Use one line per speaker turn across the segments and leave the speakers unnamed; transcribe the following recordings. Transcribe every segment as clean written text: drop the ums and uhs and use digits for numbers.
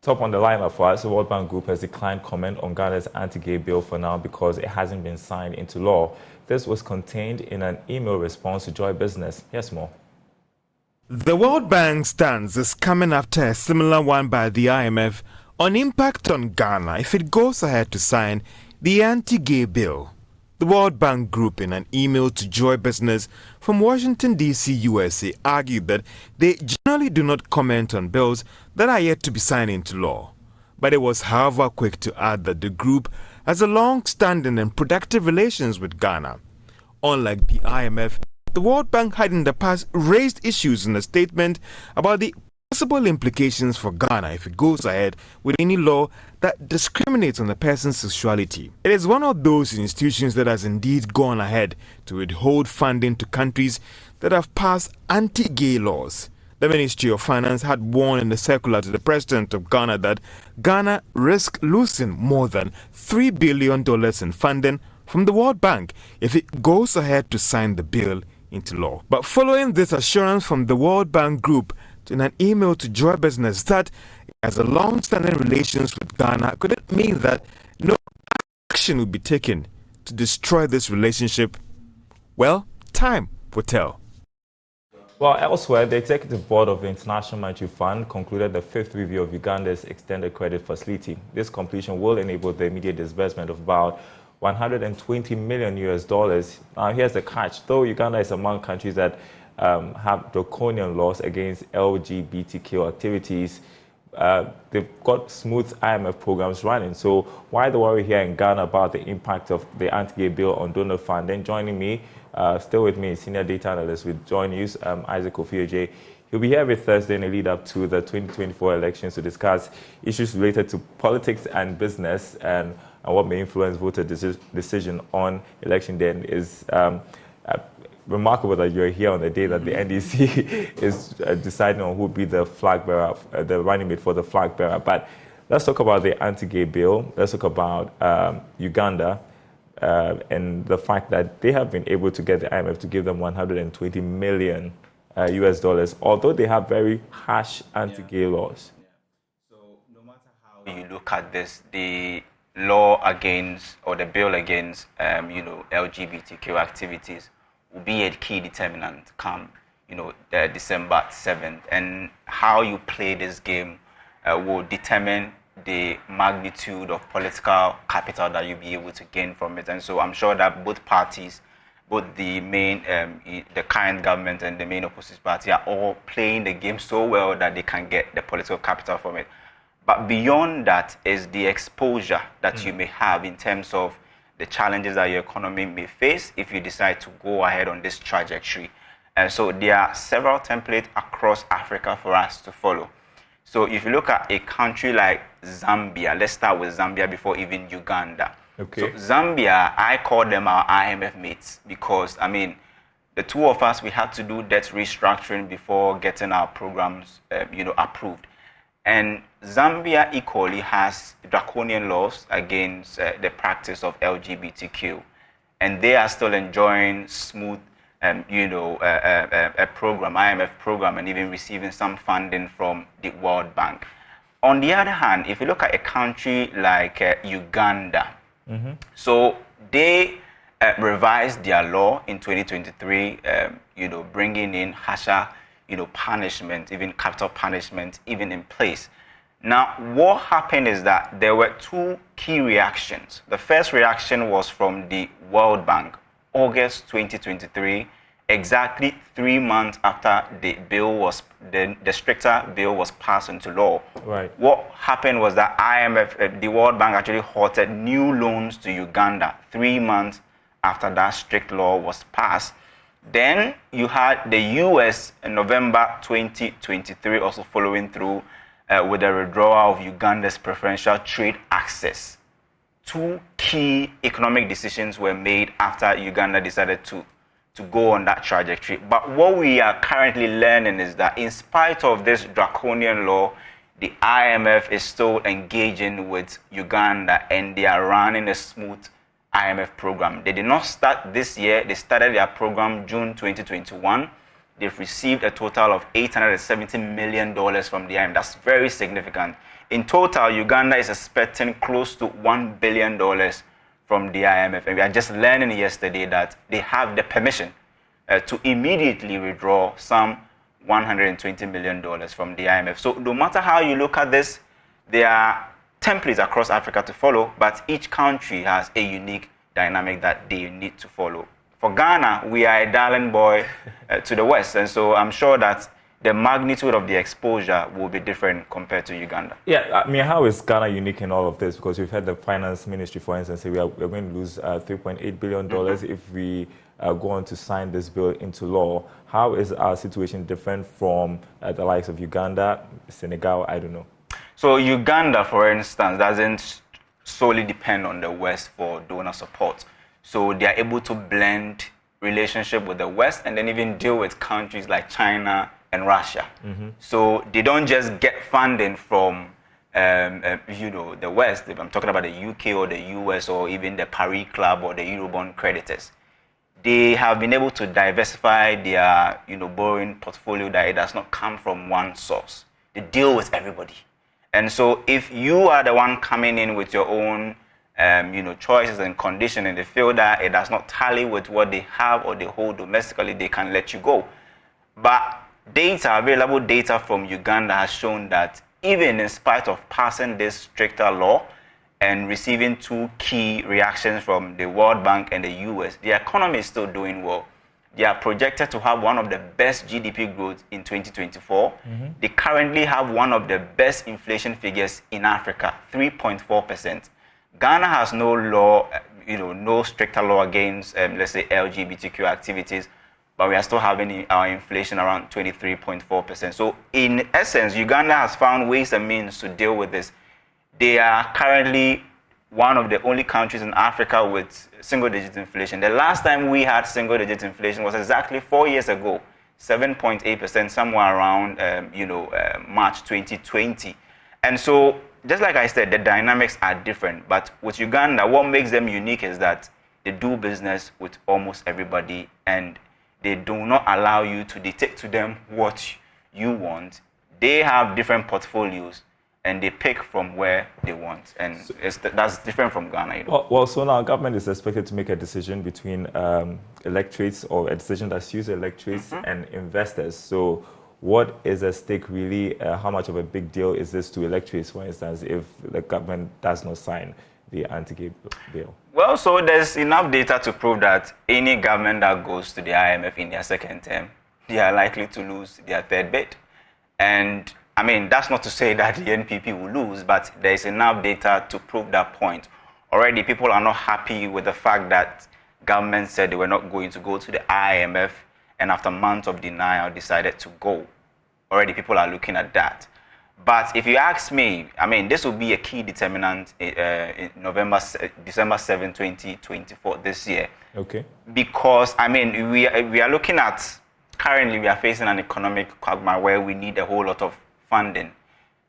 Top on the lineup for us, the World Bank Group has declined comment on Ghana's anti-gay bill for now because it hasn't been signed into law. This was contained in an email response to Joy Business. Here's more.
The World Bank stance is coming after a similar one by the IMF on impact on Ghana if it goes ahead to sign the anti-gay bill. The World Bank Group, in an email to Joy Business from Washington, D.C., USA, argued that they generally do not comment on bills that are yet to be signed into law. But it was, however, quick to add that the group has a long-standing and productive relations with Ghana. Unlike the IMF, the World Bank had in the past raised issues in a statement about the possible implications for Ghana if it goes ahead with any law that discriminates on a person's sexuality. It is one of those institutions that has indeed gone ahead to withhold funding to countries that have passed anti-gay laws. The Ministry of Finance had warned in a circular to the President of Ghana that Ghana risks losing more than $3 billion in funding from the World Bank if it goes ahead to sign the bill into law. But following this assurance from the World Bank Group in an email to Joy Business that it has a long-standing relations with Ghana, could it mean that no action will be taken to destroy this relationship? Well, time will tell.
Well, elsewhere, the Executive Board of the International Monetary Fund concluded the fifth review of Uganda's extended credit facility. This completion will enable the immediate disbursement of about $120 million. Now, here's the catch. Though Uganda is among countries that have draconian laws against LGBTQ activities, they've got smooth IMF programs running. So why the worry here in Ghana about the impact of the anti-gay bill on donor funding? Joining me, still with me, senior data analyst with Joy News, Isaac Ofioje. He'll be here every Thursday in the lead up to the 2024 elections to discuss issues related to politics and business and what may influence voter decision on election day. And is remarkable that you're here on the day that the NDC is deciding on who will be the flag bearer, the running mate for the flag bearer. But let's talk about the anti-gay bill. Let's talk about Uganda and the fact that they have been able to get the IMF to give them $120 million US, although they have very harsh anti-gay laws.
So no matter how you look at this, the law against or the bill against LGBTQ activities will be a key determinant come December 7th, and how you play this game will determine the magnitude of political capital that you'll be able to gain from it. And so I'm sure that both parties, both the main the current government and the main opposition party, are all playing the game so well that they can get the political capital from it. But beyond that is the exposure that you may have in terms of the challenges that your economy may face if you decide to go ahead on this trajectory. And so there are several templates across Africa for us to follow. So if you look at a country like Zambia, let's start with Zambia before even Uganda.
Okay.
So Zambia, I call them our IMF mates because, the two of us, we had to do debt restructuring before getting our programs, approved. And Zambia equally has draconian laws against the practice of LGBTQ, and they are still enjoying smooth, a program, IMF program, and even receiving some funding from the World Bank. On the other hand, if you look at a country like Uganda, so they revised their law in 2023, bringing in harsher punishment, even capital punishment, even in place. Now, what happened is that there were two key reactions. The first reaction was from the World Bank, August 2023, exactly 3 months after the bill was, the stricter bill was passed into law.
Right.
What happened was that IMF, the World Bank actually halted new loans to Uganda 3 months after that strict law was passed. Then you had the US in November 2023 also following through with the withdrawal of Uganda's preferential trade access. Two key economic decisions were made after Uganda decided to go on that trajectory. But what we are currently learning is that in spite of this draconian law, the IMF is still engaging with Uganda and they are running a smooth IMF program. They did not start this year. They started their program June 2021. they've received a total of $870 million from the IMF. That's very significant. In total, Uganda is expecting close to $1 billion from the IMF. And we are just learning yesterday that they have the permission to immediately withdraw some $120 million from the IMF. So no matter how you look at this, there are templates across Africa to follow, but each country has a unique dynamic that they need to follow. For Ghana, we are a darling boy to the West, and so I'm sure that the magnitude of the exposure will be different compared to Uganda.
Yeah, I mean, how is Ghana unique in all of this? Because we've had the finance ministry, for instance, say we're going to lose $3.8 billion if we go on to sign this bill into law. How is our situation different from the likes of Uganda, Senegal? I don't know.
So Uganda, for instance, doesn't solely depend on the West for donor support. So they are able to blend relationship with the West and then even deal with countries like China and Russia. So they don't just get funding from the West. I'm talking about the UK or the US or even the Paris Club or the Eurobond creditors. They have been able to diversify their borrowing portfolio that it does not come from one source. They deal with everybody. And so if you are the one coming in with your own choices and conditions and they feel that it does not tally with what they have or they hold domestically, they can let you go. But available data from Uganda has shown that even in spite of passing this stricter law and receiving two key reactions from the World Bank and the US, the economy is still doing well. They are projected to have one of the best GDP growth in 2024. They currently have one of the best inflation figures in Africa, 3.4%. Ghana has no law, no stricter law against, let's say, LGBTQ activities, but we are still having our inflation around 23.4%. So in essence, Uganda has found ways and means to deal with this. They are currently one of the only countries in Africa with single-digit inflation. The last time we had single-digit inflation was exactly 4 years ago, 7.8%, somewhere around, March 2020. And so, just like I said, the dynamics are different. But with Uganda, what makes them unique is that they do business with almost everybody, and they do not allow you to dictate to them what you want. They have different portfolios, and they pick from where they want. And that's different from Ghana.
Well, so now government is expected to make a decision between electorates, or a decision that suits electorates and investors. So what is at stake really? How much of a big deal is this to electorates, for instance, if the government does not sign the anti-gay bill? Well,
so there's enough data to prove that any government that goes to the IMF in their second term, they are likely to lose their third bid. And I mean, that's not to say that the NPP will lose, but there's enough data to prove that point. Already, people are not happy with the fact that government said they were not going to go to the IMF, and after months of denial, decided to go. Already, people are looking at that. But if you ask me, I mean, this will be a key determinant in December 7, 2024, this year.
Okay.
Because, I mean, we are looking at, currently, we are facing an economic quagmire where we need a whole lot of funding.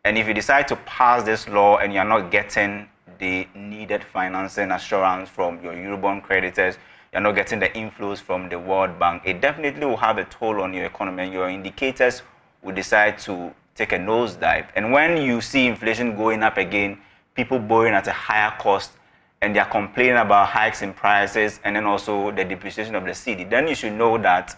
And if you decide to pass this law and you're not getting the needed financing assurance from your Eurobond creditors, you're not getting the inflows from the World Bank, it definitely will have a toll on your economy, and your indicators will decide to take a nosedive. And when you see inflation going up again, people borrowing at a higher cost, and they're complaining about hikes in prices and then also the depreciation of the cedi, then you should know that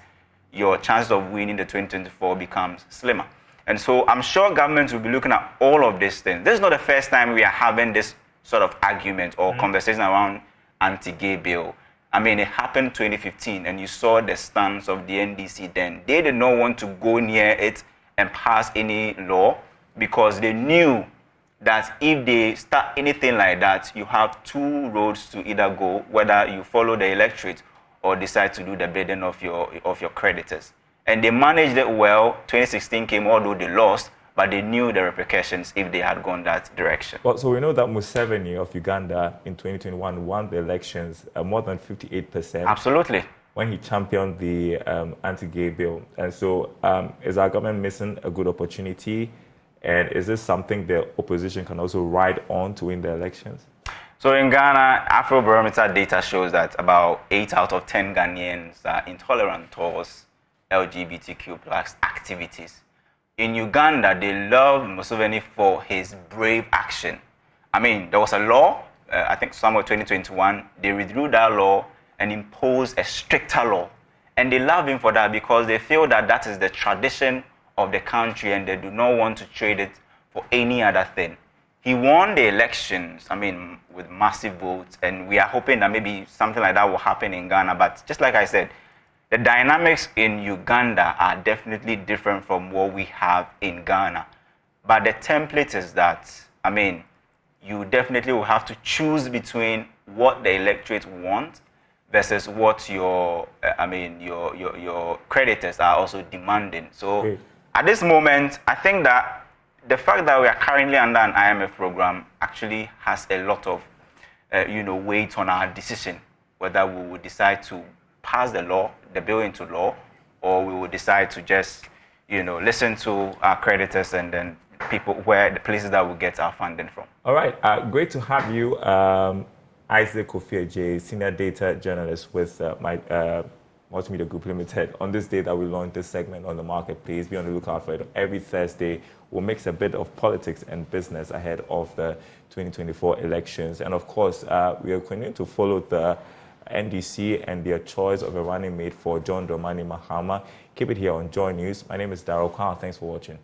your chances of winning the 2024 becomes slimmer. And so I'm sure governments will be looking at all of these things. This is not the first time we are having this sort of argument or conversation around anti-gay bill. I mean, it happened 2015, and you saw the stance of the NDC then. They did not want to go near it and pass any law because they knew that if they start anything like that, you have two roads to either go, whether you follow the electorate or decide to do the bidding of your creditors. And they managed it well. 2016 came, although they lost, but they knew the repercussions if they had gone that direction.
Well, so we know that Museveni of Uganda in 2021 won the elections more than 58%.
Absolutely.
When he championed the anti-gay bill. And so is our government missing a good opportunity? And is this something the opposition can also ride on to win the elections?
So in Ghana, Afrobarometer data shows that about 8 out of 10 Ghanaians are intolerant towards LGBTQ plus activities. In Uganda, they love Museveni for his brave action. I mean, there was a law, I think somewhere 2021, they withdrew that law and imposed a stricter law. And they love him for that because they feel that that is the tradition of the country and they do not want to trade it for any other thing. He won the elections, I mean, with massive votes, and we are hoping that maybe something like that will happen in Ghana. But just like I said, the dynamics in Uganda are definitely different from what we have in Ghana. But the template is that, I mean, you definitely will have to choose between what the electorate want versus what your creditors are also demanding. So at this moment, I think that the fact that we are currently under an IMF program actually has a lot of weight on our decision, whether we will decide to pass the bill into law, or we will decide to just listen to our creditors and then the places that we get our funding from.
All right, great to have you, Isaac Kofi, senior data journalist with my Multimedia Group Limited. On this day that we launched this segment on the marketplace, be on the lookout for it. Every Thursday, we'll mix a bit of politics and business ahead of the 2024 elections. And of course, we are continuing to follow the NDC and their choice of a running mate for John Dramani Mahama. Keep it here on Joy News. My name is Daryl. Thanks for watching.